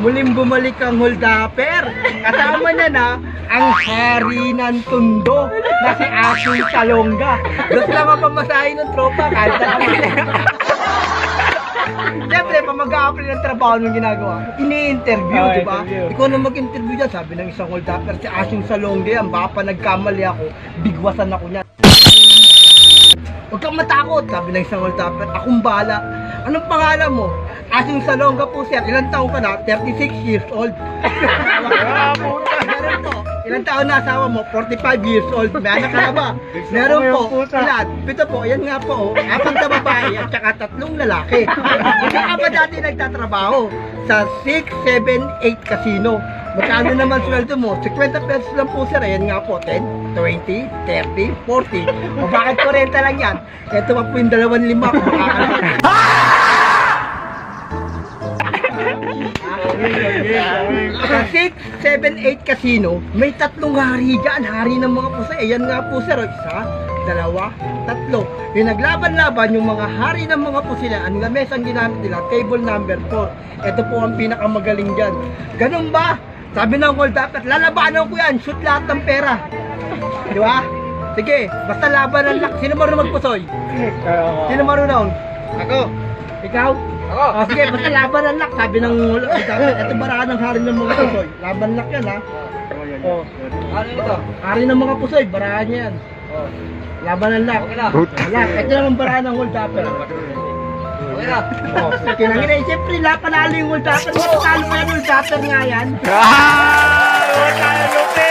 muling bumalik ang hold-upper. Kasama niya na ang hari ng tundo na si Aking Salonga. Gusto lang ang pamasahin ng tropa, kahit na naman. Siyempre, pa mag-a-apply ng trabaho nung ginagawa, ini-interview, Oo, di ba? interview. Ikaw na mag-interview dyan, sabi ng isang hold-upper, si Aking Salonga yan, baka pa nagkamali ako, bigwasan ako niyan. Huwag kang matakot, sabi ng isang hold-upper, akong bahala. Anong pangalan mo? Aking Salonga po, sir. Ilang taong ka na? 36 years old. Meron po. Ilang taon na asawa mo? 45 years old. May anak ka na ba? Meron po. Ilan? 7 po. Yan nga po. 4 na babae at saka 3 lalaki. Hindi ka ba dati nagtatrabaho? Sa 6, 7, 8 casino. Magkano naman sweldo mo? 50 pesos lang po, sir. Ayan nga po. 10, 20, 30, 40. O bakit 40 lang yan? Ito pa po yung 2,500 kung makakalimutan. Sa 6, 7, 8 casino, may 3 hari dyan. Hari ng mga pusa. Ayan nga po, sir. 1, 2, 3. Yung naglaban-laban, yung mga hari ng mga pusila, ang lames ang ginamit nila, table number 4. Ito po ang pinakamagaling dyan. Ganun ba? Sabi ng hold-upper, lalabanan ko yan. Shoot lahat ng pera. Di ba? Sige, basta laban lang. Sino marunong magpusoy? Sino marunong? Ako. Ikaw? Ako. Oh, sige, basta laban lang. Sabi ng hold-upper, ito baraan ng hari ng mga pusoy. Laban lang yan, ha? Oh. Ano ito? Hari ng mga pusoy, baraan yan. Oh. Laban lang. Okay na. Ito naman baraan ng hold-upper. Okay na. Oh, kinangin na. Siyempre, panalo yung hold-upper. Mas talo pa yung hold-upper nga yan. Ah! Wala na, Lupe!